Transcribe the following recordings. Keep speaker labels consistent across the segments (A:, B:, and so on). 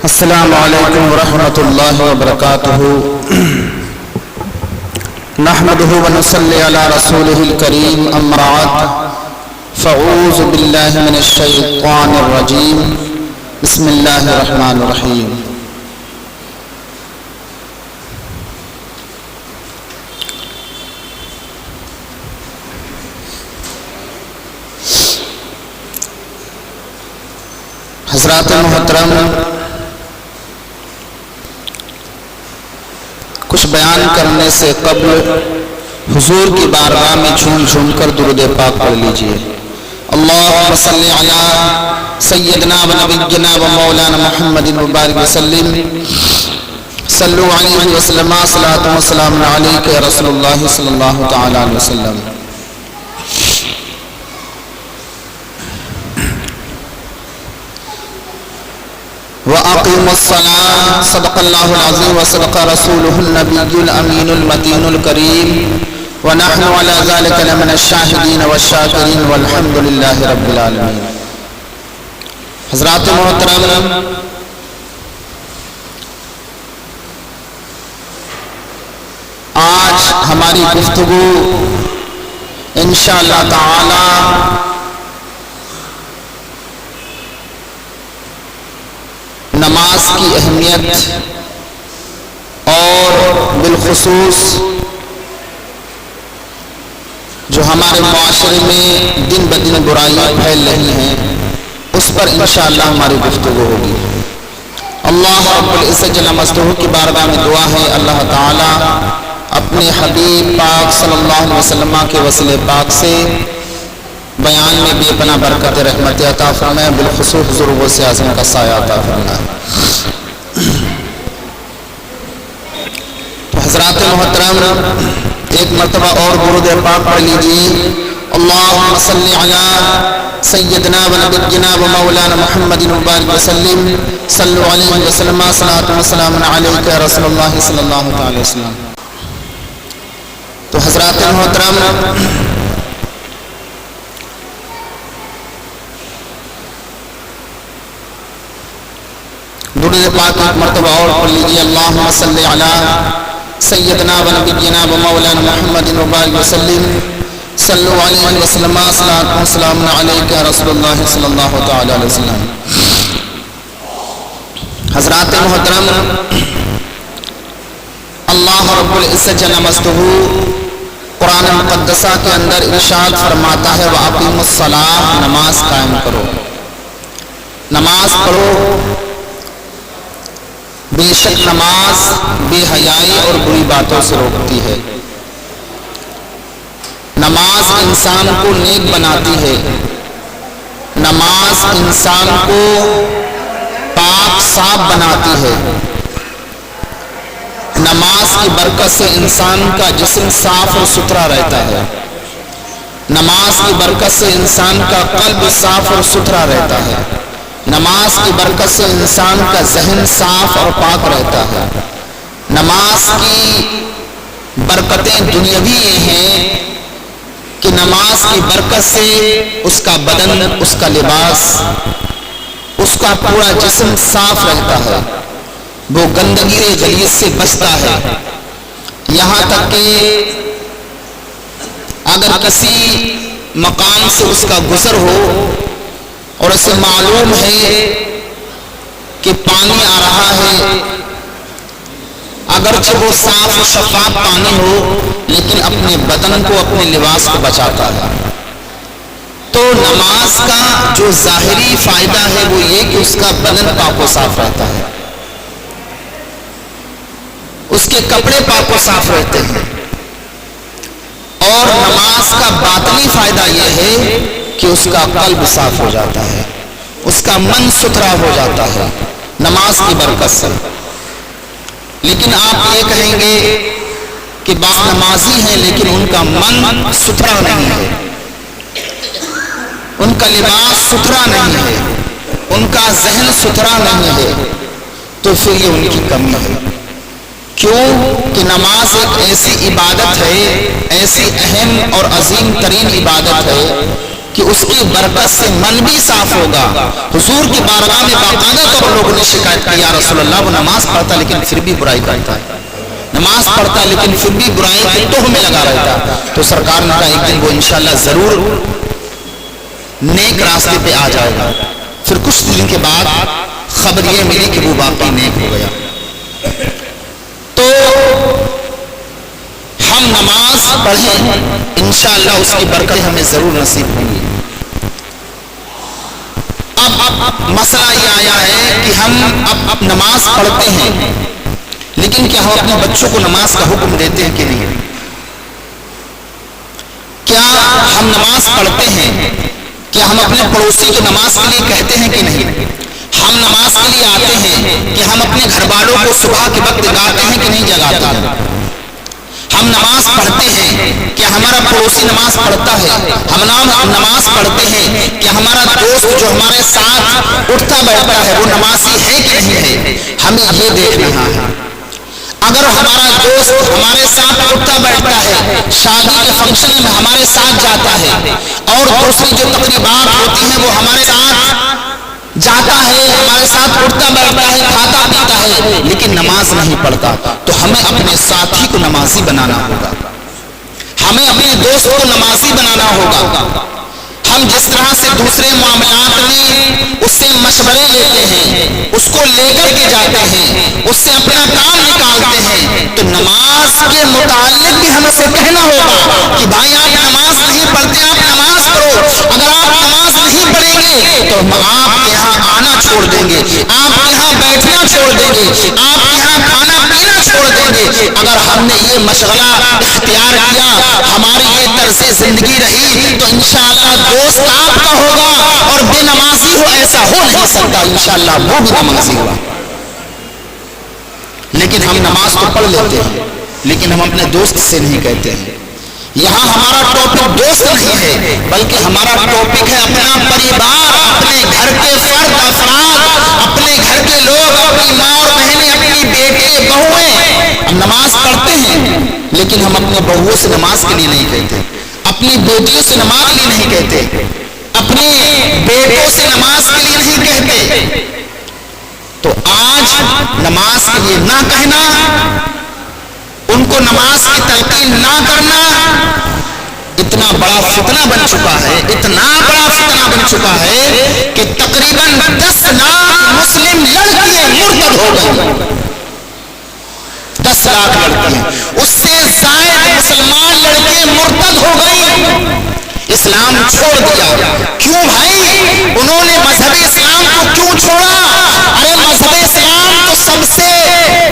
A: السلام علیکم ورحمۃ اللہ وبرکاتہ نحمده ونصلی علی رسوله الکریم اما بعد فاعوذ باللہ من الشیطان الرجیم بسم اللہ الرحمن الرحیم حضرات محترم، کچھ بیان کرنے سے قبل حضور کی بارگاہ میں جھوم جھوم کر درود پاک پڑھ لیجئے۔ اللہم صلی علی سیدنا و نبینا و مولانا محمد مبارک وسلم صلو علیہ وسلم صلاۃ و سلام علیک یا رسول اللہ صلی اللہ تعالی علیہ وسلم۔ وَأَقِيمُوا الصَّلَاةَ صدق اللہ العظیم وصدق رسولہ النبی الامین المتین الکریم ونحن علی ذلک لمن الشاہدین والشاکرین والحمد للہ رب العالمین۔ حضرات محترم، آج ہماری گفتگو انشاءاللہ تعالی نماز کی اہمیت اور بالخصوص جو ہمارے معاشرے میں دن بدن برائیاں پھیل رہی ہیں اس پر انشاءاللہ ہماری گفتگو ہوگی۔ اللہ رب العزت جل مجدہ کی بارگاہ میں دعا ہے اللہ تعالی اپنے حبیب پاک صلی اللہ علیہ وسلم کے وسیلے پاک سے بیان میں بے پناہ برکت رحمت عطا فرمائے، بالخصوص حضور غوث اعظم کا سایہ عطا فرمائے۔ تو حضرات محترم، ایک مرتبہ اور درود پاک پڑھ لیجیے۔ اللہم صلی علی سیدنا و نبینا و مولانا محمد مبارک وسلم صلو علیہ وسلم صلاۃ و سلام علیک یا رسول اللہ صلی اللہ علیہ وسلم۔ تو حضرات محترم، درود پاک ایک مرتبہ اور پڑھ لیجیے۔ اللہم صلی علی سیدنا و نبینا و مولانا محمد مبارک وسلم صلو علیہ وسلم صلاۃ و سلام علیک یا رسول اللہ صلی اللہ تعالی علیہ وسلم۔ حضرات محترم، اللہ رب العزت جل مجدہ قرآن مقدسہ کے اندر ارشاد فرماتا ہے وَأَقِیمُوا الصَّلَاةَ، نماز قائم کرو، نماز پڑھو۔ بے شک نماز بے حیائی اور بری باتوں سے روکتی ہے، نماز انسان کو نیک بناتی ہے، نماز انسان کو پاک صاف بناتی ہے، نماز کی برکت سے انسان کا جسم صاف اور ستھرا رہتا ہے، نماز کی برکت سے انسان کا قلب صاف اور ستھرا رہتا ہے، نماز کی برکت سے انسان کا ذہن صاف اور پاک رہتا ہے، نماز کی برکتیں دنیاوی یہ ہیں کہ نماز کی برکت سے اس کا بدن، اس کا لباس، اس کا پورا جسم صاف رہتا ہے، وہ گندگی غلیظ سے بچتا ہے، یہاں تک کہ اگر کسی مقام سے اس کا گزر ہو اور اسے معلوم ہے کہ پانی آ رہا ہے، اگرچہ وہ صاف و شفاف پانی ہو لیکن اپنے بدن کو، اپنے لباس کو بچاتا ہے۔ تو نماز کا جو ظاہری فائدہ ہے وہ یہ کہ اس کا بدن پاک و صاف رہتا ہے، اس کے کپڑے پاک و صاف رہتے ہیں، اور نماز کا باطنی فائدہ یہ ہے کہ اس کا قلب صاف ہو جاتا ہے، اس کا من ستھرا ہو جاتا ہے نماز کی برکت سے۔ لیکن آپ یہ کہیں گے کہ بعض نمازی ہیں لیکن ان کا من ستھرا نہیں ہے، ان کا لباس ستھرا نہیں ہے، ان کا ذہن ستھرا نہیں ہے، تو پھر یہ ان کی کمی ہے۔ کیوں کہ نماز ایک ایسی عبادت ہے، ایسی اہم اور عظیم ترین عبادت ہے کہ اس کی برکت سے من بھی صاف ہوگا. حضور کی بارگاہ میں باقاعدہ طور لوگوں نے شکایت کی یا رسول اللہ وہ نماز پڑھتا لیکن پھر بھی برائی کرتا ہے, نماز پڑھتا لیکن پھر بھی برائی کے تہمے میں لگا رہتا. تو سرکار نے کہا ایک دن وہ انشاءاللہ ضرور نیک راستے پہ آ جائے گا. پھر کچھ دن کے بعد خبر یہ ملی کہ وہ واقعی نیک ہو گیا. تو ہم نماز پڑھیں انشاءاللہ اس کی برکت ہمیں ضرور نصیب ہوگی. اب مسئلہ یہ آیا ہے کہ ہم اب نماز پڑھتے ہیں لیکن کیا ہم اپنے بچوں کو نماز کا حکم دیتے ہیں کہ نہیں؟ کیا ہم نماز پڑھتے ہیں؟ کیا ہم اپنے پڑوسی کو نماز کے لیے کہتے ہیں کہ نہیں؟ ہم نماز کے لیے آتے ہیں کہ ہم اپنے گھر والوں کو صبح کے وقت جگاتے ہیں کہ نہیں جگاتے؟ ہم نماز پڑھتے ہیں کہ ہمارا پڑوسی نماز پڑھتا ہے, ہم نماز پڑھتے ہیں کہ ہمارا دوست جو ہمارے ساتھ اٹھتا بیٹھتا ہے وہ نمازی ہے کہ نہیں ہے. ہمیں یہ دیکھنا ہے. اگر ہمارا دوست ہمارے ساتھ اٹھتا بیٹھتا ہے, شادی کے فنکشن میں ہمارے ساتھ جاتا ہے اور دوسری جو تقریبات ہوتی ہیں وہ ہمارے ساتھ جاتا ہے, ہمارے ساتھ اٹھتا بیٹھتا ہے, کھاتا پیتا ہے لیکن نماز نہیں پڑھتا, تو ہمیں اپنے ساتھی کو نمازی بنانا ہوگا, ہمیں اپنے دوست کو نمازی بنانا ہوگا. ہم جس طرح سے دوسرے معاملات میں اس سے مشورے لیتے ہیں, اس کو لے کر کے جاتے ہیں, اس سے اپنا کام نکالتے ہیں, تو نماز کے متعلق بھی ہمیں سے کہنا ہوگا کہ بھائی آپ نماز نہیں پڑھتے, آپ نماز پڑھو. اگر آپ نماز نہیں پڑھیں گے تو آپ کے یہاں آنا چھوڑ دیں گے, آپ کے یہاں بیٹھنا چھوڑ دیں گے, آپ کے یہاں کھانا پینا چھوڑ دیں گے. اگر ہم نے یہ مشغلہ اختیار کیا, ہماری یہ طرز زندگی رہی, تو انشاءاللہ دوست آپ کا ہوگا اور بے نمازی ہو ایسا ہو نہیں سکتا, انشاءاللہ وہ بھی نمازی ہوگا. لیکن ہم نماز تو پڑھ لیتے ہیں لیکن ہم اپنے دوست سے نہیں کہتے ہیں. یہاں ہمارا ٹاپک دوست نہیں ہے بلکہ ہمارا ٹاپک ہے اپنا پریوار, اپنے گھر کے فرد افراد, اپنے گھر کے لوگ, اپنی ماں اور بہنیں, اپنی بیٹے بہویں. ہم نماز پڑھتے ہیں لیکن ہم اپنے بہوؤں سے نماز کے لیے نہیں کہتے, اپنی بیٹیوں سے نماز کے لیے نہیں کہتے, اپنے بیٹوں سے نماز کے لیے نہیں کہتے. تو آج نماز کے لیے نہ کہنا, ان کو نماز کی تلقین نہ کرنا اتنا بڑا فتنہ بن چکا ہے, اتنا بڑا فتنہ بن چکا ہے کہ تقریباً 10 لاکھ مسلم لڑکیاں مرتد ہو گئی. 10 لاکھ لڑکیاں, اس سے زائد مسلمان لڑکے مرتد ہو گئی, اسلام چھوڑ دیا. کیوں بھائی؟ انہوں نے مذہب اسلام کو کیوں چھوڑا؟ ارے مذہب اسلام تو سب سے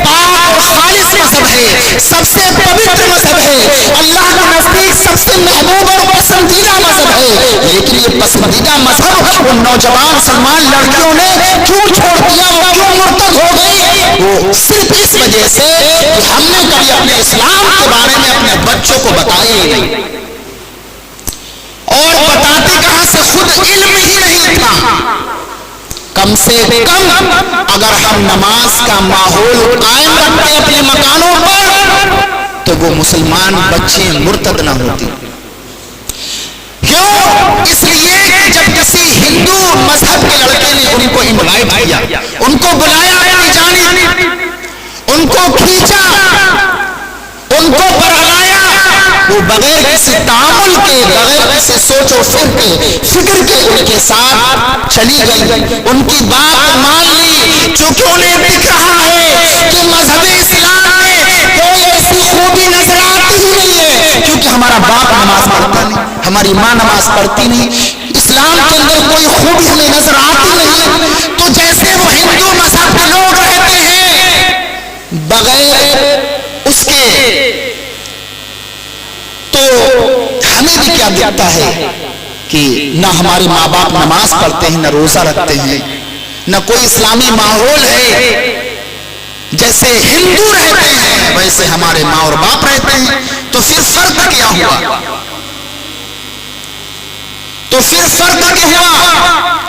A: پاک اور خالص مذہب ہے, سب سے پوتر مذہب ہے, اللہ کے نزدیک سب سے محبوب اور پسندیدہ مذہب ہے. لیکن یہ پسندیدہ مذہب ان نوجوان مسلمان لڑکیوں نے کیوں چھوڑ دیا, وہ کیوں مرتد ہو گئی؟ وہ صرف اس وجہ سے کہ ہم نے کبھی اپنے اسلام کے بارے میں اپنے بچوں کو بتایا ہی نہیں, اور بتاتے کہاں سے, خود علم ہی نہیں تھا. کم سے کم اگر ہم نماز کا ماحول قائم رکھتے اپنے مکانوں پر تو وہ مسلمان بچے مرتد نہ ہوتی. کیوں؟ اس لیے کہ جب کسی ہندو مذہب کے لڑکے نے ان کو انوائٹ کیا, ان کو بلایا اپنی جانب, ان کو کھینچا, ان کو برہلایا, وہ بغیر کسی تعامل کے, بغیر کسی سوچ و فکر کے ان کے ساتھ چلی گئی, ان کی بات مان لی. چونکہ انہیں دکھ رہا ہے کہ مذہب اسلام میں کوئی ایسی خوبی نظر آتی ہی نہیں ہے, کیونکہ ہمارا باپ نماز پڑھتا نہیں, ہماری ماں نماز پڑھتی نہیں, اسلام کے اندر کوئی خوبی ہمیں نظر آتی نہیں. تو جیسے وہ ہندو مذہب کے لوگ رہتے ہیں بغیر اس کے, تو ہمیں بھی کیا دکھتا ہے کہ نہ ہمارے ماں باپ نماز پڑھتے ہیں, نہ روزہ رکھتے ہیں, نہ کوئی اسلامی ماحول ہے. جیسے ہندو رہتے ہیں ویسے ہمارے ماں اور باپ رہتے ہیں. تو پھر فرق کیا ہوا؟ تو پھر فرق کیا ہوا؟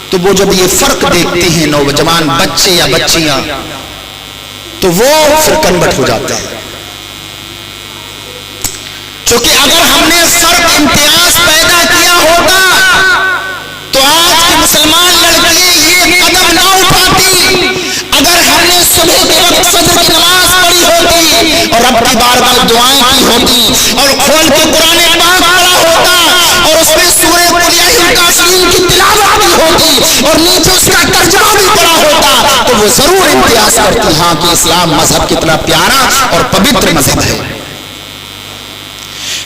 A: تو وہ جب یہ فرق دیکھتے ہیں نوجوان بچے یا بچیاں, تو وہ پھر کنورٹ ہو جاتے ہیں. چونکہ اگر ہم نے فرق امتیاز پیدا کیا ہوتا تو آج کی مسلمان لڑکیاں یہ قدم نہ اٹھاتی. اگر ہم نے صبح کے وقت فجر کی نماز پڑھی ہوتی اور رب کی بارگاہ میں دعائیں کی ہوتی اور کھول کے قرآن پاک پڑھا ہوتا اور اس میں سورہ قل یا ایھا الکافرون کی تلاوت کی ہوتی اور نیچے اس کا ترجمہ بھی پڑھا ہوتا تو وہ ضرور امتیاز کرتی ہاں کہ اسلام مذہب کتنا پیارا اور پوتر مذہب ہے.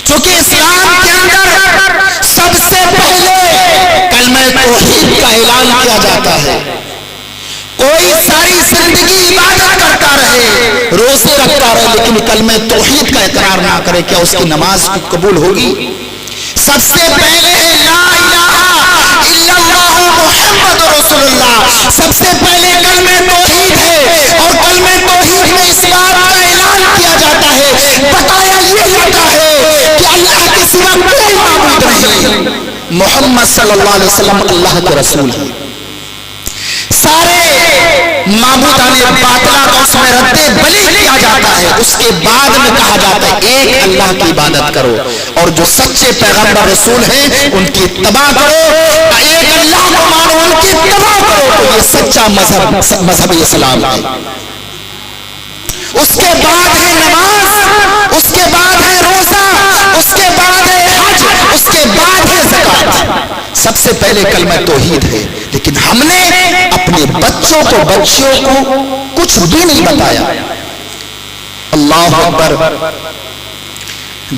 A: چونکہ اسلام کے اندر سب سے پہلے کلمہ توحید کا اعلان کیا جاتا ہے. کوئی ساری زندگی عبادت کرتا رہے, روزے رکھتا رہے, لیکن کلمہ توحید کا اقرار نہ کرے, کیا اس کی نماز قبول ہوگی؟ سب سے پہلے لا الہ الا اللہ محمد رسول اللہ, سب سے پہلے کلمہ توحید ہے. اور کلمہ توحید میں اس بات کا اعلان کیا جاتا ہے, بتایا یہ جاتا ہے کہ اللہ کے سوا کوئی معبود نہیں, محمد صلی اللہ علیہ وسلم اللہ کے رسول ہیں. سارے معبودان باطلا کا اس میں رد بلی کیا جاتا ہے. اس کے بعد میں کہا جاتا ہے ایک اللہ کی عبادت کرو اور جو سچے پیغمبر رسول ہیں ان کی اتباع کرو, ایک اللہ کو مانو, ان کی اتباع کرو, تو یہ سچا مذہب اسلام ہے. اس کے بعد ہے نماز, اس کے بعد ہے روزہ, اس کے بعد ہے حج, اس کے بعد ہے زکات. سب سے پہلے کلمہ توحید ہے. لیکن ہم نے اپنے بچوں کو کچھ بھی نہیں بتایا. اللہ اکبر,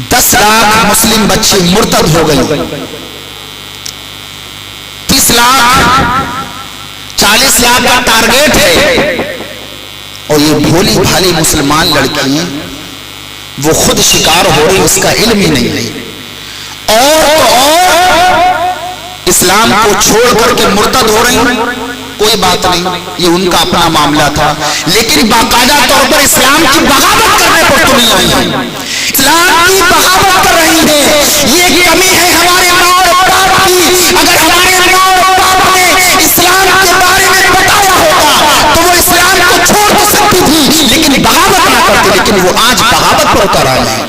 A: 10 لاکھ مسلم بچے مرتد ہو گئے, 30 لاکھ 40 لاکھ کا ٹارگیٹ ہے. اور یہ بھولی بھالی مسلمان لڑکیاں وہ خود شکار ہو رہی, اس کا علم ہی نہیں ہے. اور اسلام کو چھوڑ کر کے مرتد ہو رہی ہیں, کوئی بات نہیں, یہ ان کا اپنا معاملہ تھا. لیکن باقاعدہ طور پر اسلام کی بغاوت کرنے پر تم نہیں آئی ہیں, اسلام کی بغاوت کر رہی ہے. یہ کمی ہے ہمارے ماں اور باپ کی. اگر ہمارے ماں اور باپ نے اسلام کے بارے میں بتایا ہوتا تو وہ اسلام کو چھوڑ تو سکتی تھی, لیکن بغاوت نہ کرتی. لیکن وہ آج بغاوت پر اتر آئے ہیں.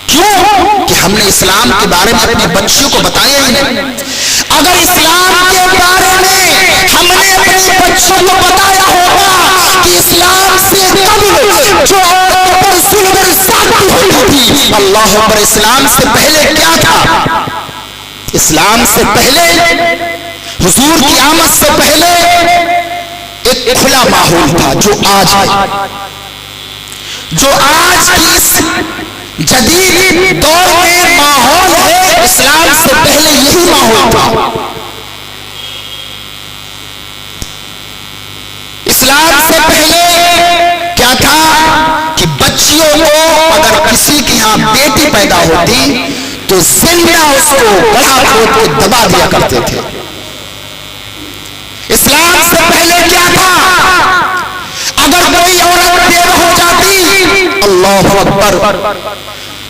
A: کیوں کہ ہم نے اسلام کے بارے میں اپنے بچوں کو بتایا ہی نہیں. اگر اسلام کے بارے میں ہم نے اپنے بچوں کو بتایا ہوگا کہ اسلام سے قبل جو عورتوں پر ظلم زیادتی ہوتی تھی, اللہ اکبر, اسلام سے پہلے کیا تھا؟ اسلام سے پہلے, حضور کی آمد سے پہلے ایک کھلا ماحول تھا. جو آج کی اس جدید دور میں ماحول ہے, اسلام سے پہلے یہی ماحول تھا. اسلام سے پہلے کیا تھا کہ بچیوں کو اگر کسی کے یہاں بیٹی پیدا ہوتی تو زندہ اس کو گڑھا کھود کے دبا دیا کرتے تھے. اسلام سے پہلے کیا تھا؟ اگر کوئی عورت بیوہ ہو جاتی, اللہ اکبر,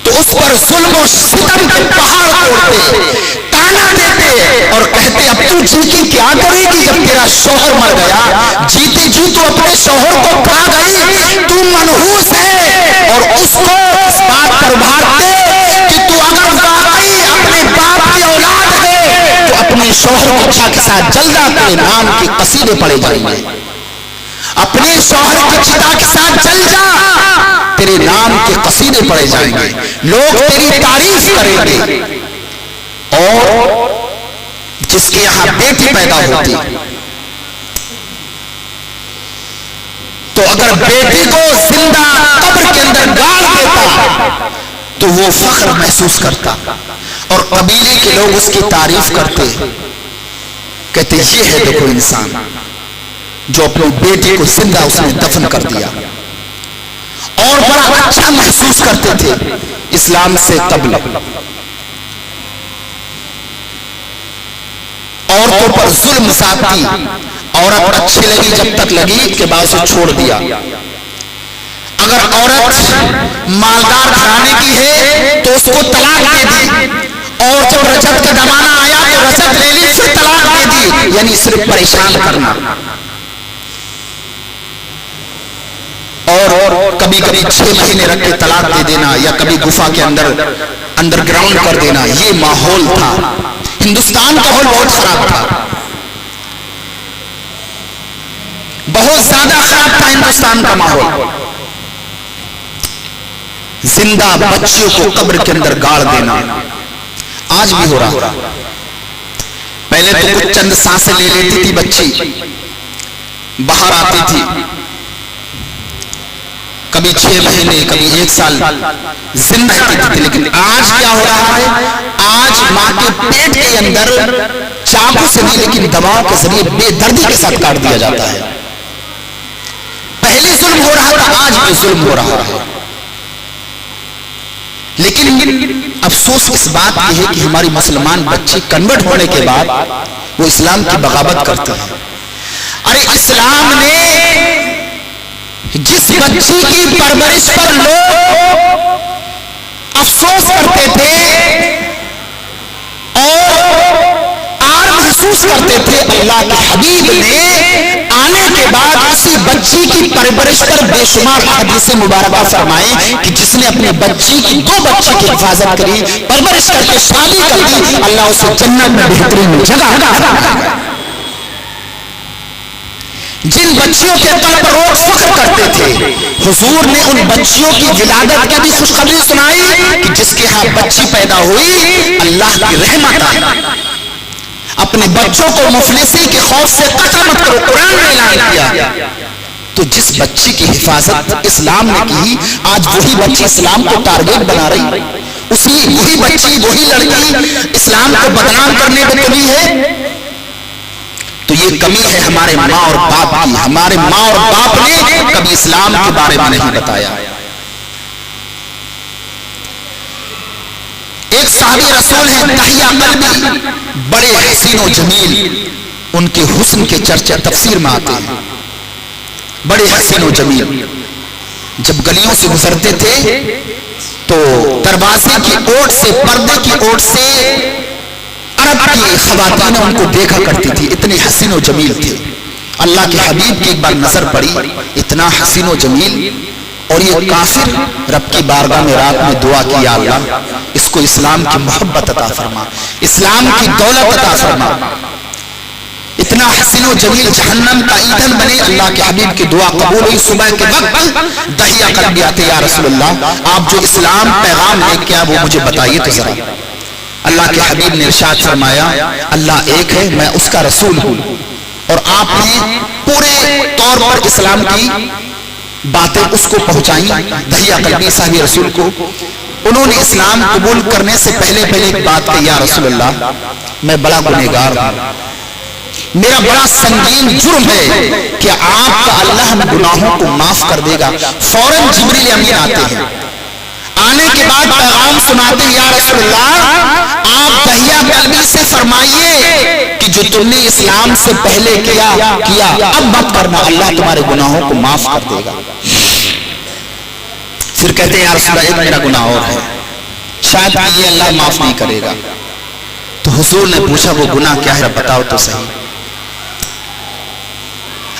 A: تو اس پر ظلم و ستم کے پہاڑ توڑتے, تانا دیتے اور کہتے اب تو جی کی کیا کرے گی جب تیرا شوہر مر گیا, جیتے جی تو اپنے شوہر کو کھا گئی, تو منحوس ہے. اور اس کو اس بات پر ابھارتے کہ تو اگر واقعی اپنے باپ کی اولاد ہے تو اپنے شوہر کی اچھا کے ساتھ جلدا تیرے نام کے قصیدے پڑھے جائیں گے, اپنے شوہر کی چتا کے ساتھ جل جا, تیرے نام کے قصیدے پڑھے جائیں گے, لوگ تیری تعریف کریں گے. اور جس کے یہاں بیٹی پیدا ہوتی تو اگر بیٹی کو زندہ قبر کے اندر گاڑ دیتا تو وہ فخر محسوس کرتا اور قبیلے کے لوگ اس کی تعریف کرتے, کہتے یہ ہے دیکھو انسان جو اپنی بیٹی کو زندہ اس نے دفن کر دیا. اور بڑا اچھا محسوس کرتے تھے. اسلام سے قبل عورتوں پر ظلم زیادتی, عورت اچھی لگی جب تک لگی کہ بعد اسے چھوڑ دیا. اگر عورت مالدار گھرانے کی ہے تو اس کو طلاق دے دی, اور جب رجعت کا زمانہ آیا تو رجعت لے لی پھر طلاق دے دی, یعنی صرف پریشان کرنا. اور کبھی کبھی 6 مہینے رکھ کے طلاق دے دینا یا کبھی گفا کے انڈر گراؤنڈ کر دینا، یہ ماحول تھا۔ ہندوستان کا ماحول بہت خراب تھا، بہت زیادہ خراب تھا ہندوستان کا ماحول۔ زندہ بچیوں کو قبر کے اندر گاڑ دینا آج بھی ہو رہا۔ پہلے تو کچھ چند سانسیں لے لیتی تھی بچی، باہر آتی تھی، کبھی 6 مہینے کبھی 1 سال زندہ رہتی تھی۔ لیکن آج کیا ہو رہا ہے؟ آج ماں کے پیٹ کے اندر چاقو سے نہیں لیکن دواؤں کے ذریعے بے دردی کے ساتھ کاٹ دیا جاتا ہے۔ پہلے ظلم ہو رہا تھا، آج بھی ظلم ہو رہا ہے۔ لیکن افسوس اس بات کی ہے کہ ہماری مسلمان بچے کنورٹ ہونے کے بعد وہ اسلام کی بغاوت کرتے ہیں۔ ارے اسلام نے جس بچی کی پرورش پر لوگ افسوس کرتے تھے اور آر محسوس کرتے تھے، اللہ کے حبیب نے آنے کے بعد اسی بچی کی پرورش پر بے شمار حدیث مبارکہ فرمائے کہ جس نے اپنی بچی کی 2 بچی کی حفاظت کری، پرورش کر کے شادی کر دی، اللہ اسے جنت میں بہترین جگہ عطا۔ جن بچیوں کے قلب روز فخر کرتے تھے، حضور نے ان بچیوں کی ولادت کی بھی خوشخبری سنائی کہ جس کے ہاں بچی پیدا ہوئی اللہ کی رحمت آئی۔ اپنے بچوں کو مفلسی کے خوف سے قطع مت کرو، قرآن نے اعلان کیا۔ تو جس بچی کی حفاظت اسلام نے کی، آج وہی بچی اسلام کو ٹارگیٹ بنا رہی، وہی بچی وہی لڑکی اسلام کو بدنام کرنے پہ تلی ہے۔ تو یہ کمی ہے ہمارے ماں اور باپ کی۔ ہمارے ماں اور باپ نے کبھی اسلام کے بارے میں نہیں بتایا۔ ایک صحابی رسول ہیں دحیہ قلبی، بڑے حسین و جمیل، ان کے حسن کے چرچے تفسیر میں آتے ہیں، بڑے حسین و جمیل۔ جب گلیوں سے گزرتے تھے تو دروازے کی اوٹ سے، پردے کی اوٹ سے عرب کی خواتین ان کو دیکھا کرتی تھی، اتنے حسین و جمیل تھے۔ اللہ کے حبیب کی ایک بار نظر پڑی، اتنا حسین و جمیل، اور یہ کافر رب کی بارگاہ میں رات میں دعا کی، یا اللہ اس کو اسلام کی محبت عطا فرما، اسلام کی دولت عطا فرما، اتنا حسین و جمیل جہنم کا ایندھن بنے۔ اللہ کے حبیب کی دعا قبول ہوئی۔ صبح کے وقت دحیہ قلبی آتے، یا رسول اللہ آپ جو اسلام پیغام لے کے آئے وہ مجھے بتائیے تو ذرا۔ اللہ کے حبیب نے ارشاد فرمایا، اللہ ایک ہے، میں اس کا رسول ہوں، اور آپ نے پورے طور پر اسلام کی باتیں اس کو پہنچائیں۔ دحیہ قلبی صاحب رسول کو انہوں نے اسلام قبول کرنے سے پہلے ایک بات کہ یا رسول اللہ میں بڑا گنہگار ہوں، میرا بڑا سنگین جرم ہے کہ آپ کا اللہ ہم گناہوں کو معاف کر دے گا۔ فوراً جبریل امین آتے ہیں، آنے کے بعد پیغام سناتے ہیں، یا رسول اللہ آپ دحیہ قلبی سے فرمائیے کہ جو تم نے اسلام سے پہلے کیا اب مت کرنا، اللہ تمہارے گناہوں کو معاف کر دے گا۔ پھر کہتے ہیں یا رسول اللہ ایک میرا گناہ اور ہے، شاید یہ اللہ معاف نہیں کرے گا۔ تو حضور نے پوچھا وہ گناہ کیا ہے بتاؤ تو صحیح۔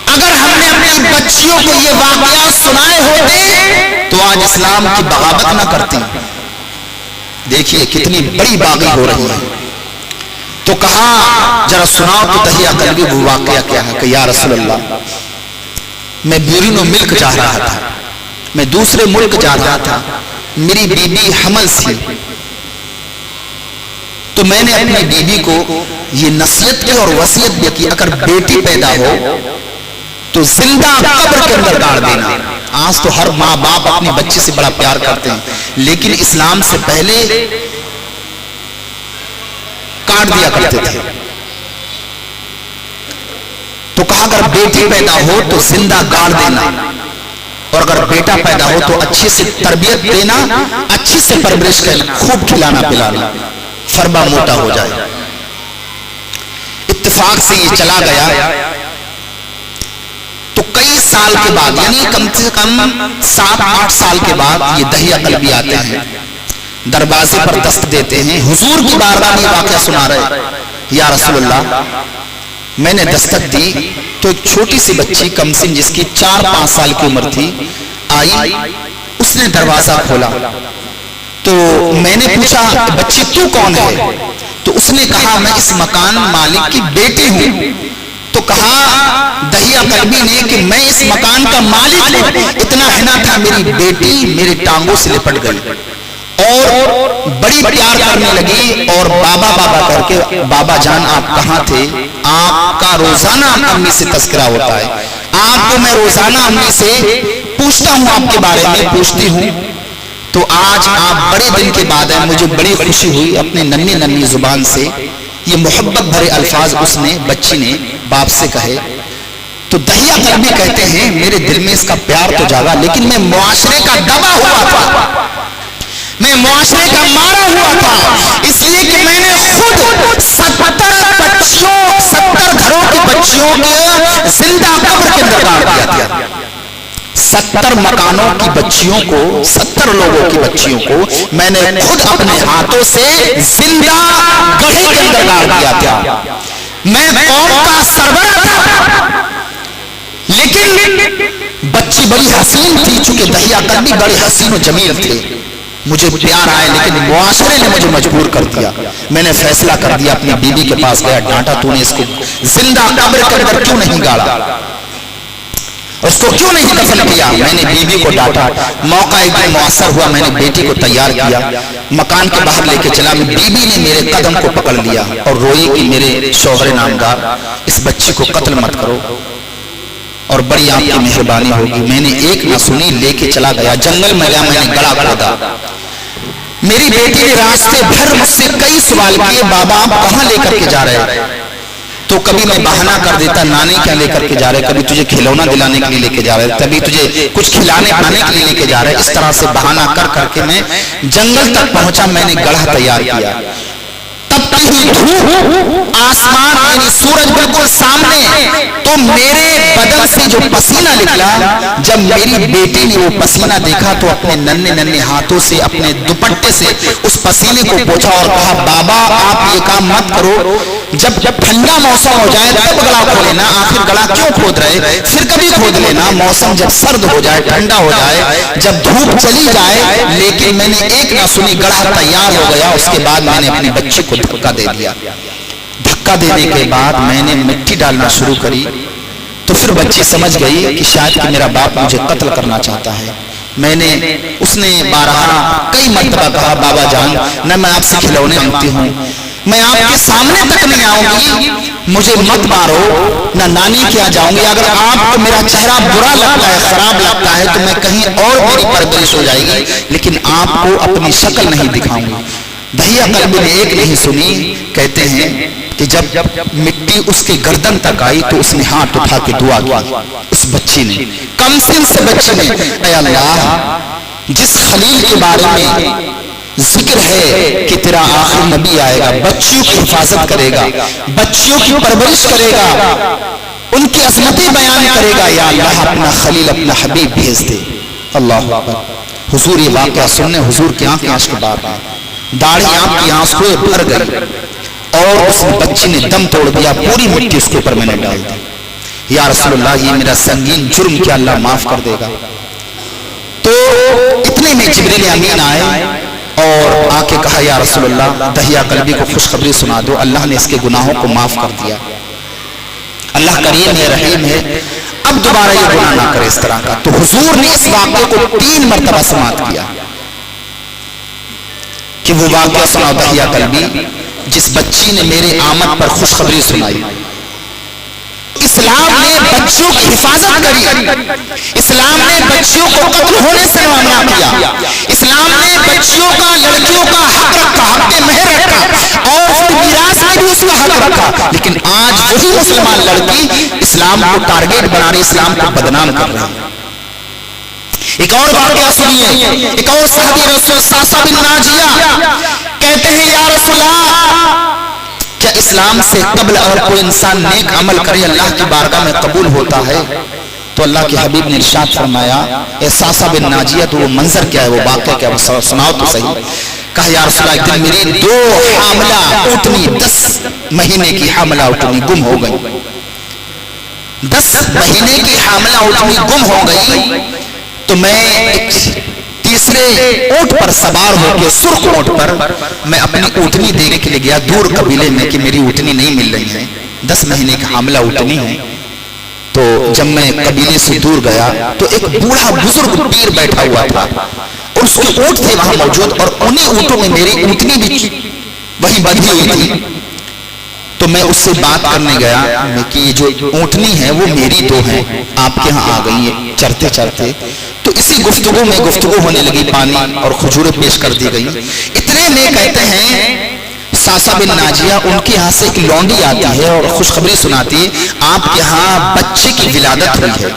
A: اگر ہم نے اپنی بچیوں کو یہ واقعات سنائے ہوتے تو آج اسلام کی بغاوت نہ کرتی۔ دیکھیے کتنی بڑی باغی ہو رہی ہے۔ تو کہا ذرا سناؤ تو دحیہ قلبی وہ واقعہ کیا ہے کہ یا رسول اللہ میں بیرون ملک جا رہا تھا، میں دوسرے ملک جا رہا تھا، میری بیوی حمل سی، تو میں نے اپنی بیوی کو یہ نصیحت کی اور وصیت بھی کی اگر بیٹی پیدا ہو تو زندہ قبر کے اندر گاڑ دینا۔ آج تو ہر ماں باپ اپنی بچی سے بڑا پیار کرتے ہیں، لیکن اسلام سے پہلے کاٹ دیا کرتے تھے۔ تو کہا اگر بیٹی پیدا ہو تو زندہ گاڑ دینا، اور اگر بیٹا پیدا ہو تو اچھی سے تربیت دینا، اچھی سے پرورش کرنا، خوب کھلانا پلانا، فرما موٹا ہو جائے۔ اتفاق سے یہ چلا گیا تو کئی سال کے بعد، یعنی کم سے کم 7-8 سال کے بعد یہ دحیہ قلبی آتے ہیں، دروازے پر دست دیتے ہیں، حضور کی بارگاہ میں واقعہ سنا رہے، یا رسول اللہ میں نے دستک دی تو ایک چھوٹی سی بچی کم سن جس کی 4-5 سال کی عمر تھی، آئی, اس نے دروازہ کھولا تو میں نے پوچھا بچی تو کون ہے؟ تو اس نے کہا میں اس مکان مالک کی بیٹی ہوں. تو کہا دہیا قلبی نے کہ میں اس مکان کا مالک ہوں. اتنا ہنا تھا میری بیٹی میری ٹانگوں سے لپٹ گئی اور بڑی پیار کرنے لگی اور بابا بابا کر کے, بابا جان آپ کہاں تھے؟ آپ کا روزانہ امی سے تذکرہ ہوتا ہے, آپ کو میں روزانہ امی سے پوچھتا ہوں, آپ کے بارے میں پوچھتی ہوں. تو آج آپ بڑے دن کے بعد ہیں, مجھے بڑی خوشی ہوئی اپنے ننھی ننھی زبان سے یہ محبت بھرے الفاظ اس نے بچی نے باپ سے کہے. تو دہیا قلبی کہتے ہیں میرے دل میں اس کا پیار تو جاگا, لیکن میں معاشرے کا دبا ہوا تھا, میں معاشرے کا مارا ہوا تھا, اس لیے کہ میں نے خود 70 گھروں کی بچیوں کو زندہ قبر کے اندر گاڑ دیا تھا. 70 مکانوں کی بچیوں کو, 70 لوگوں کی بچیوں کو میں نے خود اپنے ہاتھوں سے زندہ گڑھے کے اندر گاڑ دیا تھا. میں قوم کا سربراہ تھا, لیکن بچی بڑی حسین تھی, چونکہ دہیا قلبی بڑے حسین و جمیل تھے. مجھے پیار آئے لیکن معاشرے نے مجھے مجبور کر دیا. میں نے فیصلہ کر دیا, اپنی بیوی کے پاس گیا, ڈانٹا تو نے اس کو زندہ قبر کے اندر کیوں نہیں گاڑا, اس کو کیوں نہیں دفن کیا؟ میں نے بیوی کو ڈانٹا. موقع ایک دن میسر ہوا, میں نے بیٹی کو تیار کیا, مکان کے باہر لے کے چلا. بیوی نے میرے قدم کو پکڑ لیا اور روئی کہ میرے شوہر نامدار اس بچی کو قتل مت کرو اور بڑی آپ کی مہربانی ہوگی. میں نے ایک نہ سنی, لے کے چلا گیا, جنگل میں گیا, میں نے گڑا کھودا. میری بیٹی نے راستے بھر مجھ سے کئی سوال کیے, بابا آپ کہاں لے کر کے جا رہے ہیں؟ تو کبھی میں بہانہ کر دیتا, نانی کیا لے کر کے جا رہے, کبھی تجھے کھلونا دلانے کے لیے لے کے جا رہے, کبھی تجھے کچھ کھلانے کھانے کے لیے لے کے جا رہے. اس طرح سے بہانہ کر کر کے میں جنگل تک پہنچا. میں نے گڑھا تیار کیا, تب کی دھوپ, آسمان یعنی سورج بالکل سامنے, تو میرے بدن سے جو پسینہ نکلا, جب میری بیٹی نے وہ پسینہ دیکھا تو اپنے ننھے ننھے ہاتھوں سے اپنے دوپٹے سے اس پسینے کو پوچھا اور کہا بابا آپ یہ کام مت کرو, جب ٹھنڈا موسم ہو جائے تب گڑا کھولینا, آخر گڑا کیوں کھود رہے, پھر کبھی کھود لینا, موسم جب سرد ہو جائے ٹھنڈا ہو جائے جب دھوپ چلی جائے. لیکن میں نے ایک نہ سنی, گڑھا تیار ہو گیا. اس کے بعد میں نے اپنی بچی کو دھکا دے دیا. دھکا دینے کے بعد میں نے مٹی ڈالنا شروع کری تو پھر بچی سمجھ گئی کہ شاید کہ میرا باپ مجھے قتل کرنا چاہتا ہے. اس نے بارہا کئی مرتبہ کہا بابا جان نہ میں آپ سے کھلونے مانگتی ہوں, میں آپ کے سامنے تک نہیں آؤں گی, مجھے مت مارو, نہ نانی کیا جاؤں گی. اگر آپ کو میرا چہرہ برا لگتا ہے, خراب لگتا ہے, تو میں کہیں اور میری پرورش ہو جائے گی, لیکن آپ کو اپنی شکل نہیں دکھاؤں گی. دہیا قلبی نے ایک نہیں سنی. کہتے ہیں کہ جب مٹی اس کے گردن تک آئی تو اس نے ہاتھ اٹھا کے دعا کی. اس بچی نے, کم سن سے بچی نے, اے اللہ جس خلیل کے بارے میں ذکر ہے کہ تیرا آخر نبی آئے گا, بچیوں کی حفاظت کرے گا, بچیوں کی پرورش کرے گا, ان کی عظمتیں بیان کرے گا, یا اللہ اپنا خلیل اپنا حبیب بھیج دے. اللہ اکبر. حضور یہ واقعہ سننے حضور کی آنکھیں اشک بار ہیں, داڑھی آپ کی آنسویں بھر گئی اور اس بچی نے دم توڑ دیا. پوری مٹی اس کے اوپر میں نے ڈال دی. یا رسول اللہ یہ میرا سنگین جرم کیا اللہ معاف کر دے گا. تو اتنے میں جبریل امین آئے اور آ کے کہا یا رسول اللہ دہیا قلبی کو خوشخبری سنا دو, اللہ نے اس کے گناہوں کو معاف کر دیا. اللہ کریم ہے, رحیم ہے, اب دوبارہ یہ گناہ نہ کرے اس طرح کا. تو حضور نے اس واقعے کو 3 مرتبہ سماعت کیا کہ وہ واقعہ سنا دہیا قلبی جس بچی نے میرے آمد پر خوشخبری سنائی. اسلام نے بچوں کی حفاظت کری, اسلام نے بچیوں کو قتل ہونے سے منع کیا, اسلام نے بچیوں کا لڑکیوں کا حق رکھا, حق مہر رکھا, اور میراث میں بھی اس کا حق رکھا. لیکن آج وہی مسلمان لڑکی اسلام کو ٹارگیٹ بنا رہی, اسلام کو بدنام کر رہی. ایک اور واقعہ سنیے, ایک اور صحابی رسول ساسا بن ناجیہ کہتے ہیں یا رسول اللہ کیا اسلام سے قبل اگر کوئی انسان نیک عمل کرے اللہ کی بارگاہ میں قبول ہوتا ہے؟ تو اللہ کے حبیب نے ارشاد فرمایا اے ساسا بن ناجیہ تو وہ منظر کیا ہے, وہ واقعہ کیا ہے, وہ سناؤ تو صحیح. کہا یا رسول اللہ ایک دن میری 2 حاملہ اونٹنی 10 مہینے کی حاملہ اونٹنی گم ہو گئی, 10 مہینے کی حاملہ اونٹنی گم ہو گئی. تو میں ایک تیسرے اونٹ پر سوار ہو کے سرخ اونٹ پر میں اپنی اونٹنی دینے کے لیے گیا دور قبیلے میں کہ میری اونٹنی نہیں مل رہی ہے، 10 مہینے کی حاملہ اونٹنی ہے۔ تو جب میں قبیلے سے دور گیا تو ایک بوڑھا بزرگ پیر بیٹھا ہوا تھا اور اس کے اونٹ تھے وہاں موجود، اور انہیں اونٹوں میں میری اونٹنی بھی وہی بندھی ہوئی تھی۔ تو میں اس سے بات کرنے گیا کہ یہ جو اونٹنی ہے وہ میری دو ہیں، آپ کے ہاں آ گئی ہے چرتے چرتے۔ تو اسی گفتگو میں گفتگو ہونے لگی، پانی اور کھجوریں پیش کر دی گئی۔ اتنے میں کہتے ہیں ساسا بن ناجیہ ان کے ہاں سے ایک لونڈی آتی ہے اور خوشخبری سناتی ہے آپ کے ہاں بچے کی ولادت ہوئی ہے۔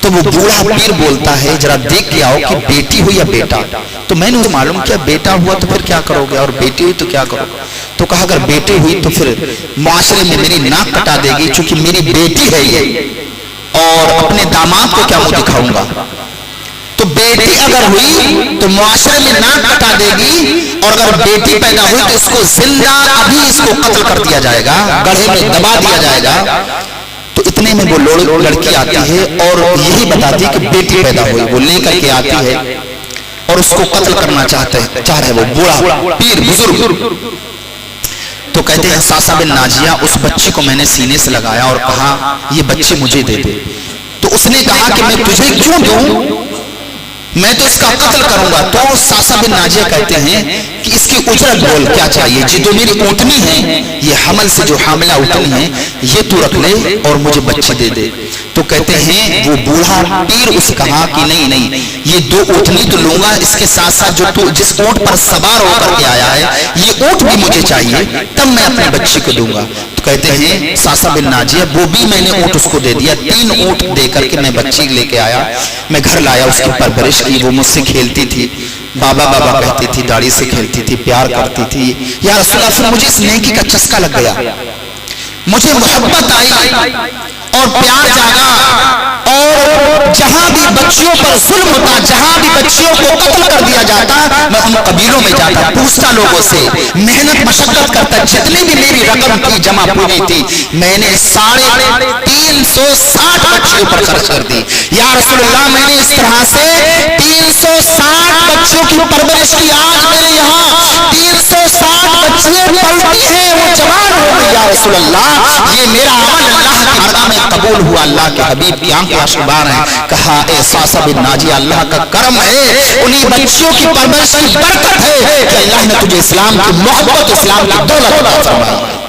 A: تو وہ بوڑھا پیر بولتا ہے ذرا دیکھ کے آؤ کہ بیٹی ہوئی یا بیٹا۔ تو میں نے اسے معلوم کیا بیٹا ہوا تو پھر کیا کرو گے اور بیٹی ہوئی تو کیا کرو گے؟ تو کہا اگر بیٹی ہوئی تو پھر معاشرے میں میری ناک کٹا دے گی چونکہ میری بیٹی ہے یہ، اور اپنے داماد کو کیا منہ دکھاؤں گا؟ تو بیٹی اگر ہوئی تو معاشرے میں ناک کٹا دے گی، اور اگر بیٹی پیدا ہوئی تو اس کو زندہ ابھی اس کو قتل کر دیا جائے گا، گڑھے میں دبا دیا جائے گا۔ تو اتنے میں وہ لڑکی آتی ہے اور یہی بتاتی ہے کہ بیٹی پیدا ہوئی، وہ لے کر کے آتی ہے اور اس کو قتل کرنا چاہ رہے وہ بوڑھا پیر بزرگ۔ تو کہتے ہیں ساسا بن ناجیہ اس بچی کو میں نے سینے سے لگایا اور کہا یہ بچی مجھے دے دے۔ تو اس نے کہا کہ میں تجھے کیوں دوں، میں تو اس کا قتل کروں گا۔ تو ساسا بن ناجیہ کہتے ہیں کہ اس کی اجرت بول کیا چاہیے، جی جو میری اونٹنی ہے یہ حمل سے جو حاملہ اونٹنی ہے یہ تو رکھ لے اور مجھے بچی دے دے۔ تو کہتے ہیں وہ بوڑھا پیر اس کہا کہ نہیں یہ 2 اونٹنی تو لوں گا، اس کے ساتھ ساتھ جو تو جس اونٹ پر سوار ہو کر کے آیا ہے یہ اونٹ بھی مجھے چاہیے، تب میں اپنے بچی کو دوں گا۔ تو کہتے ہیں ساسا بن ناجیہ وہ بھی میں نے اونٹ اس کو دے دیا، 3 اونٹ دے کر کے میں بچی لے کے آیا، میں گھر لایا، اس کی پرورش کی، وہ مجھ سے کھیلتی تھی، بابا بابا کہتی تھی، داڑھی سے کھیلتی تھی، پیار کرتی تھی۔ یا رسول اللہ، پھر مجھے اس نیکی کا چسکا لگ گیا، مجھے محبت آئی اور پیار جاگا، اور جہاں بھی بچیوں پر ظلم ہوتا، جہاں بھی بچیوں کو قتل کر دیا جاتا، میں ان قبیلوں میں جاتا، پوچھتا لوگوں سے، محنت مشقت کرتا، جتنی بھی میری رقم کی جمع پوری تھی میں نے 360 بچیوں پر خرچ کر دی۔ یا رسول اللہ، میں نے اس طرح سے 360 بچوں کی پرورش کی، آج میرے یہاں 360 بچیاں پلتی ہیں، وہ جوان ہو گئی۔ یا رسول اللہ، یہ میرا عمل اللہ کی بارگاہ میں قبول ہوا، اللہ کے حبیب کی آنکھیں اشکبار ہیں۔ کہا اے ساسا بن ناجیہ، اللہ کا کرم ہے، انہی بچیوں کی پرورش کی برکت ہے کہ اللہ نے تجھے اسلام کی محبت، اسلام کی دولت عطا فرمائی۔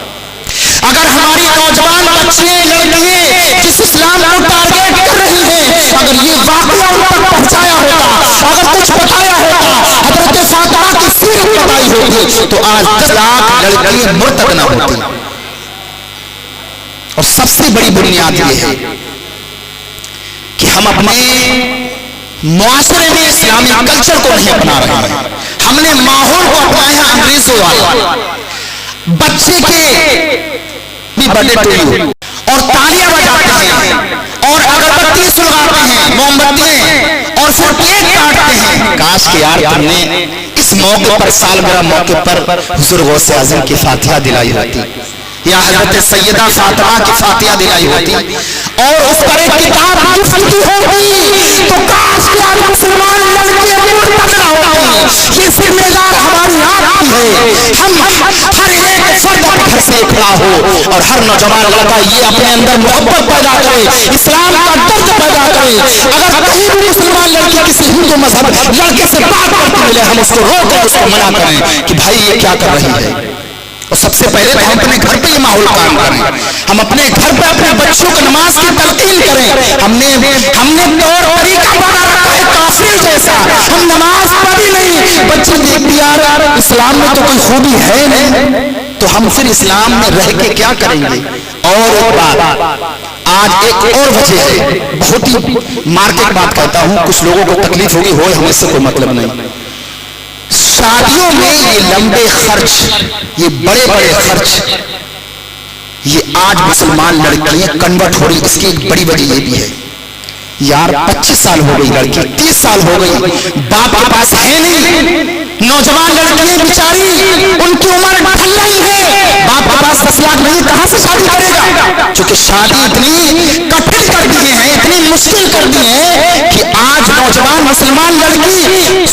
A: اگر ہماری نوجوان بچیاں لڑکیاں جس اسلام کو ٹارگیٹ کر رہی ہیں، اگر یہ واقعہ ان تک پہنچایا ہوتا، اگر کچھ بتایا ہوتا، حضرت فاطمہ کی سیرت بتائی ہوتی، تو آج 10 لاکھ لڑکیاں مرتد نہ ہوتی۔ اور سب سے بڑی بنیاد یہ ہے کہ ہم اپنے معاشرے میں اسلامی کلچر کو نہیں اپنا رہے ہیں، ہم نے ماحول کو اپنایا انگریزوں والا۔ بچے کے بھی برتھڈے ٹو یو اور تالیاں بجاتے ہیں اور اگربتی سلگاتے ہیں، موم بتیاں، اور پھر کیک کاٹتے ہیں۔ کاش کہ یار تم نے اس موقع پر، سالگرہ موقع پر حضور غوث اعظم کی فاتحہ دلائی ہوتی، یا حضرت سیدہ فاطمہ کی فاتحہ دلائی ہوتی، اور اس پر ایک کتاب گفٹ کی ہوتی، تو کاش کہ آج مسلمان لڑکیاں مرتد نہ ہوتی۔ یہ ذمہ دار ہماری آپ کی ہے، ہم ہر ایک فرد اپنے گھر سے کھڑا ہو اور ہر نوجوان لڑکا یہ اپنے اندر محبت پیدا کرے، اسلام کا درد پیدا کرے۔ اگر کہیں بھی مسلمان لڑکی کسی ہندو مذہب لڑکے سے بات کرتے ملے، ہم اس کو روکیں، اس کو منع کریں کہ بھائی یہ کیا کر رہی ہے۔ اور سب سے پہلے تو ہم اپنے گھر پہ یہ ماحول قائم کریں، ہم اپنے گھر پہ اپنے بچوں کو نماز کی تلقین کریں۔ ہم نے طور طریقہ بنا رکھا ہے کافر جیسا، ہم نماز پڑھی نہیں، بچے دیکھتے یار اسلام میں تو کوئی خوبی ہے نہیں، تو ہم پھر اسلام میں رہ کے کیا کریں گے۔ اور ایک بات، آج ایک اور وجہ ہے، بہت ہی مارکیٹ بات کہتا ہوں، کچھ لوگوں کو تکلیف ہوگی، ہوئے ہمیں سے کوئی مطلب نہیں۔ شادیوں میں یہ لمبے خرچ، یہ بڑے بڑے خرچ، یہ آج مسلمان لڑکیاں کنورٹ ہو رہی، اس کی ایک بڑی وجہ یہ بھی ہے، یار 25 سال ہو گئی لڑکی، 30 سال ہو گئی، باپ کے پاس ہے نہیں، نوجوان لڑکیاں بیچاری ان کی عمر ڈھل رہی ہے، باپ کے پاس 10 لاکھ نہیں، کہاں سے شادی کرے گا؟ چونکہ شادی اتنی کٹھن کر دی ہیں، اتنی مشکل کر دی ہیں کہ آج نوجوان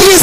A: 30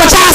A: 50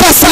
A: 10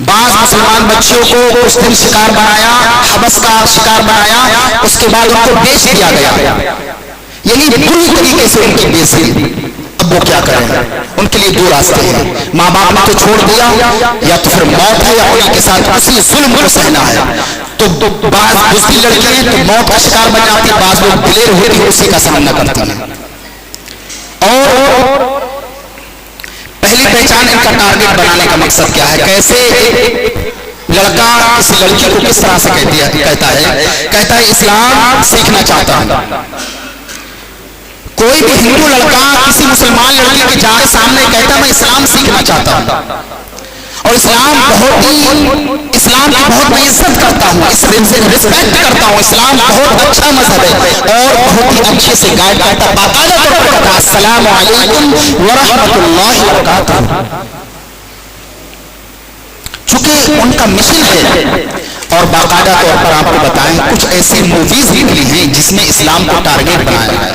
A: بعض مسلمان بچوں کو اس دن شکار بنایا، حبس کا شکار بنایا، اس کے بعد ان کو بیچ دیا گیا، یعنی بری طریقے سے ان کی بیچی۔ اب وہ کیا کریں؟ ان کے لیے دو راستے ہیں، ماں باپ نے تو چھوڑ دیا، یا تو پھر موت ہے، یا انہیں کے ساتھ اسی ظلم کو سہنا ہے۔ تو بعض بزدل لڑکیاں ہیں تو موت کا شکار بن جاتی، بعض لوگ دلیر ہوتی ہے اسی کا سامنا کرتی ہیں۔ اور پہلی پہچان ان کا ٹارگٹ بنانے کا مقصد کیا ہے؟ کیسے لڑکا اس لڑکی کو کس طرح سے کہتا ہے اسلام سیکھنا چاہتا ہے۔ کوئی بھی ہندو لڑکا کسی مسلمان لڑکی کے جا کے سامنے کہتا میں اسلام سیکھنا چاہتا ہوں اور اسلام کی بہت میں عزت کرتا ہوں، اس سے رسپیکٹ کرتا ہوں، اسلام بہت اچھا مذہب ہے اور بہت ہی اچھے سے گائیڈ کرتا، باقاعدہ طور پر کہتا السلام علیکم ورحمۃ اللہ وبرکاتہ۔ چونکہ ان کا مشن ہے اور باقاعدہ طور پر آپ کو بتائیں کچھ ایسی موویز بھی ملی ہیں جس میں اسلام کو ٹارگیٹ بنایا ہے۔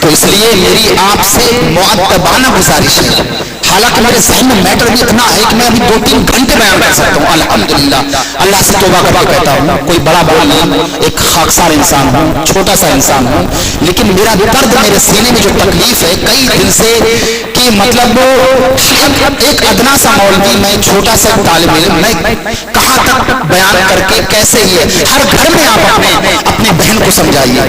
A: تو اس لیے میری آپ سے مؤدبانہ گزارش ہے، حالانکہ میرے ذہن میں میٹر بھی اتنا ہے کہ میں ابھی 2-3 گھنٹے بیان کر سکتا ہوں، الحمدللہ اللہ سے توبہ کر کے کہتا ہوں، کوئی بڑا بول نہیں، ایک خاکسار انسان ہوں، چھوٹا سا انسان ہوں، لیکن میرا درد میرے سینے میں جو تکلیف ہے کئی دن سے کہ مطلب ایک ادنا سا مولوی، میں چھوٹا سا طالب علم، میں کہاں تک بیان کر کے کیسے یہ ہر گھر میں آپ اپنے بہن کو سمجھائیے،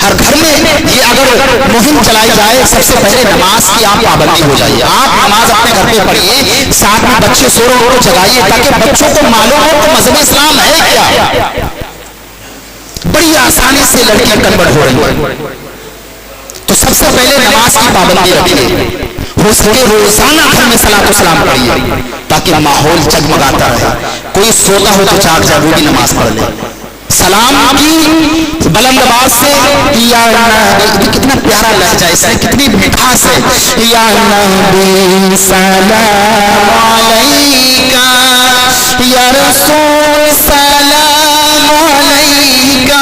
A: ہر گھر میں یہ اگر مہم چلائی جائے، سب سے پہلے نماز کی آپ پابندی ہو جائیے، آپ نماز اپنے گھر پہ پڑھیے، ساتھ میں بچے سو رہے ہو جگائیے تاکہ بچوں کو معلوم ہو کہ مذہب اسلام ہے کیا۔ بڑی آسانی سے لڑکیاں کنورٹ ہو رہی ہیں، تو سب سے پہلے نماز کی پابندی رکھیے، ہو سکے روزانہ گھر میں صلاۃ و سلام پڑھیے تاکہ ماحول جگمگاتا رہے، کوئی سوتا ہو تو جاگ جائے وہ بھی نماز پڑھ لے، سلام کی بلند آواز سے، کتنا پیارا لہجہ اس میں، کتنی مٹھاس ہے، یا نبی سلام علیکہ، یا رسول سلام علیکہ۔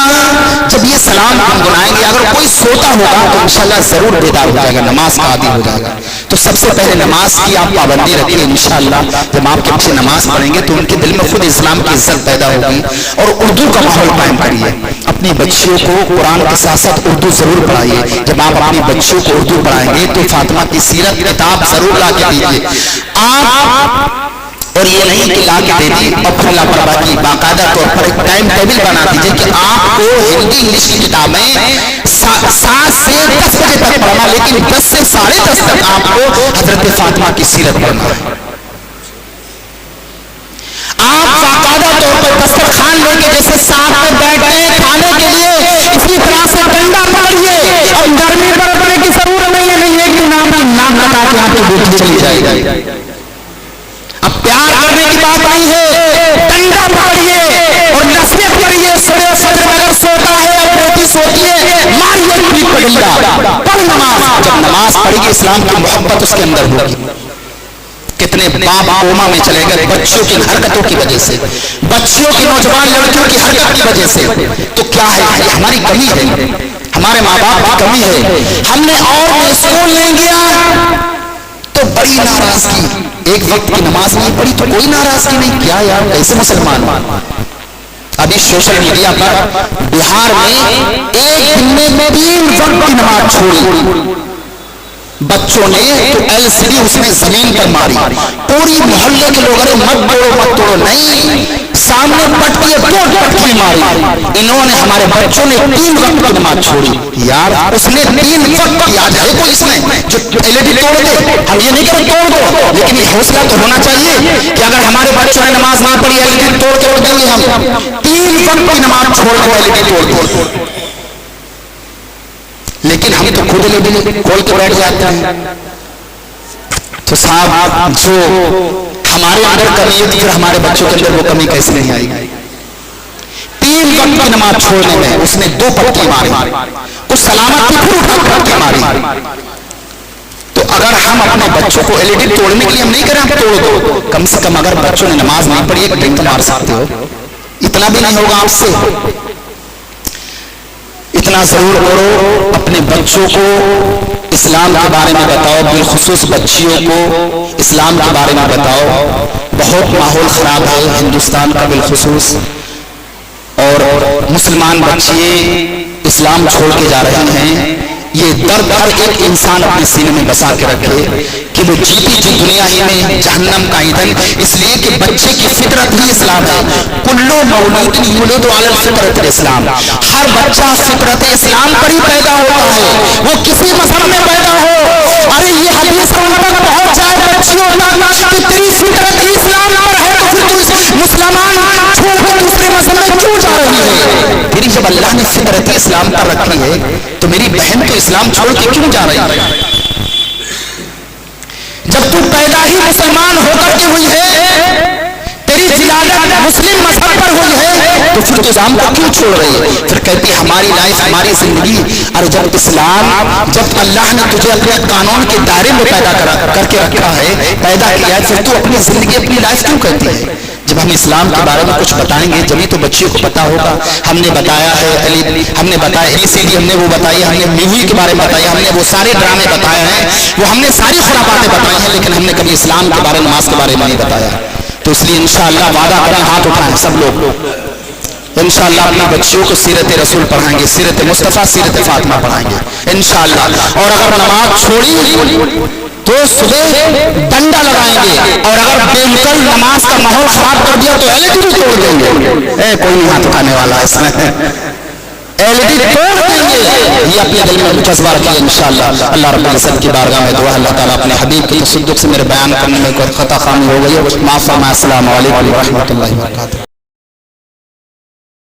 A: جب یہ سلام گنگنائیں گے، اگر کوئی سوتا ہوگا تو انشاءاللہ ضرور بیدار ہو جائے گا، نماز کا عادی ہو جائے گا۔ تو سب سے پہلے نماز کی آپ پابندی رکھیے، انشاءاللہ جب آپ کے بچے نماز پڑھیں گے تو ان کے دل میں خود اسلام کی عزت پیدا ہوگی، اور اردو کا ماحول قائم کریے، اپنی بچیوں کو قرآن کے ساتھ ساتھ اردو ضرور پڑھائیے، جب آپ اپنی بچیوں کو اردو پڑھائیں گے تو فاطمہ کی سیرت کتاب ضرور لا کے دیجیے آپ، اور یہ نہیں کہ لا کے دے دی اور پھر لاپرواہی کی، باقاعدہ طور پر ایک ٹائم ٹیبل بنا دیجیے کہ آپ کو ہندی انگلش کی کتابیں 7 سے 10 بجے تک پڑھنا، لیکن 10 سے 10:30 تک آپ کو حضرت فاطمہ کی سیرت پڑھنا ہے۔ آپ باقاعدہ طور پر دسترخوان لے کے جیسے ساتھ میں بیٹھے ہیں کھانے کے لیے، اسی طرح سے ڈنڈا پکڑیے، اور گرمی برتنے کی ضرورت نہیں ہے کہ نام لگا کے آپ کی بیٹی چلی جائے گی۔ اب پیار کرنے کی بات نہیں ہے، ڈنڈا پکڑیے اور نصیحت کریے، سوئے فجر اگر سوتا ہے اور بیٹی سوتی ہے، ماریے پیٹ پر ڈنڈا، پڑھ نماز۔ جب نماز پڑھے گی اسلام کی محبت اس کے اندر ہوگی۔ کتنے باپ کوما میں چلے گئے بچوں کی حرکتوں کی وجہ سے، بچیوں کی نوجوان لڑکیوں کی حرکت کی وجہ سے۔ تو کیا ہے یہ ہماری کمی ہے، ہمارے ماں باپ کی کمی ہے، ہم نے اور میں اسکول نہیں گیا تو بڑی ناراضگی، ایک وقت کی نماز نہیں پڑھی تو کوئی ناراضگی نہیں، کیا یار کیسے مسلمان۔ ابھی سوشل میڈیا پر بہار میں ایک دن میں 3 وقت کی نماز چھوڑی بچوں نے، تو LCD اس نے زمین پر ماری، پوری محلے کے لوگ ارے مت توڑو، نہیں سامنے پٹکی پٹکی ماری، انہوں نے ہمارے بچوں نے 3 وقت کی نماز چھوڑی۔ یار اس نے 3 وقت کی، آج ہے کوئی اس میں جو LED توڑ دے؟ ہم یہ نہیں کریں توڑ دو، لیکن یہ حوصلہ تو ہونا چاہیے کہ اگر ہمارے بچوں نے نماز نہ پڑھی LED توڑ کے رکھ دیں گے، ہم 3 وقت کی نماز چھوڑ کے LED توڑ دو، لیکن ہم تو خود LED کھول کے بیٹھ جاتے ہیں۔ تو صاحب جو ہمارے اندر کمی ہے تو پھر ہمارے بچوں کے اندر وہ کمی کیسے نہیں آئی گی؟ 3 وقت کی نماز چھوڑنے میں اس نے 2 پٹکی ماری، کچھ سلامت کی پھر اٹھا پٹکی ماری۔ تو اگر ہم اپنے بچوں کو LED توڑنے کے لیے ہم نہیں کریں، ہم توڑ دو، کم سے کم اگر بچوں نے نماز نہیں پڑھی ایک ڈنک مار سکتے ہو، اتنا بھی نہیں ہوگا آپ سے، اتنا اتنا ضرور کرو اپنے بچوں کو اسلام کے بارے میں بتاؤ، بالخصوص بچیوں کو اسلام کے بارے میں بتاؤ۔ بہت ماحول خراب ہے ہندوستان کا بالخصوص، اور مسلمان بچے اسلام چھوڑ کے جا رہے ہیں۔ یہ درد ہر ایک انسان اپنے سینے میں بسا کے رکھے کہ وہ جیتی جی دنیا ہی میں جہنم کا ایندھن، اس لیے کہ بچے کی فطرت ہی اسلام ہے۔ کلو مولود یولد علی الفطرۃ الاسلام، ہر بچہ فطرت اسلام پر ہی پیدا ہوتا ہے، وہ کسی مذہب میں پیدا ہو۔ ارے یہ حدیث تک پہنچ جائے بچیوں تک کہ تیری فطرت ہی اسلام پر ہے، تو پھر تو مسلمان چھوڑ کر دوسرے مذہب میں کیوں جا رہی ہے؟ پھر جب اللہ نے فطرت اسلام پر رکھی ہے تو میری بہن تو اسلام چھوڑ کے کیوں جا رہی ہے؟ جب تو پیدا ہی مسلمان ہو کر کے ہوئی ہے، تیری ولادت مسلم مذہب پر ہوئی ہے، تو پھر تو اسلام کو کیوں چھوڑ رہی ہے؟ پھر کہتی ہے ہماری لائف ہماری زندگی، اور جب اسلام، جب اللہ نے تجھے اپنے قانون کے دائرے میں پیدا کر کے رکھا ہے، پیدا کیا ہے، پھر تو اپنی زندگی اپنی لائف کیوں کہتی ہے؟ جب ہم اسلام کے بارے میں کچھ بتائیں گے جبھی تو بچے کو پتا ہوگا۔ ہم نے بتایا ہے ہم نے بتایا ABCD، ہم نے وہ بتائی، ہم نے میوزک کے بارے میں بتایا، ہم نے وہ سارے ڈرامے بتائے ہیں، وہ ہم نے ساری خرافاتیں بتائی ہیں، لیکن ہم نے کبھی اسلام کے بارے میں، نماز کے بارے میں نہیں بتایا۔ تو اس لیے انشاءاللہ وعدہ کریں، ہاتھ اٹھائیں سب لوگ، انشاءاللہ اپنے بچیوں کو سیرت رسول پڑھائیں گے، سیرت مصطفیٰ، سیرت فاطمہ پڑھائیں گے انشاءاللہ۔ اور اگر نماز چھوڑی تو صبح ڈنڈا لگائیں گے، اور اگر بالکل نماز کا ماحول خراب کر دیا تو LED بھی توڑ دیں گے۔ کوئی نہیں ہاتھ اٹھانے والا اس میں، LED توڑ دیں گے۔ یہ اپنے دل میں جذبہ رکھیے انشاءاللہ۔ اللہ رب العزت کی بارگاہ میں دعا، اللہ تعالیٰ اپنے حبیب کے تصدق سے میرے بیان کرنے میں کوئی خطا خامی ہو گئی ہے معاف فرمائے۔ السلام علیکم ورحمۃ اللہ وبرکاتہ۔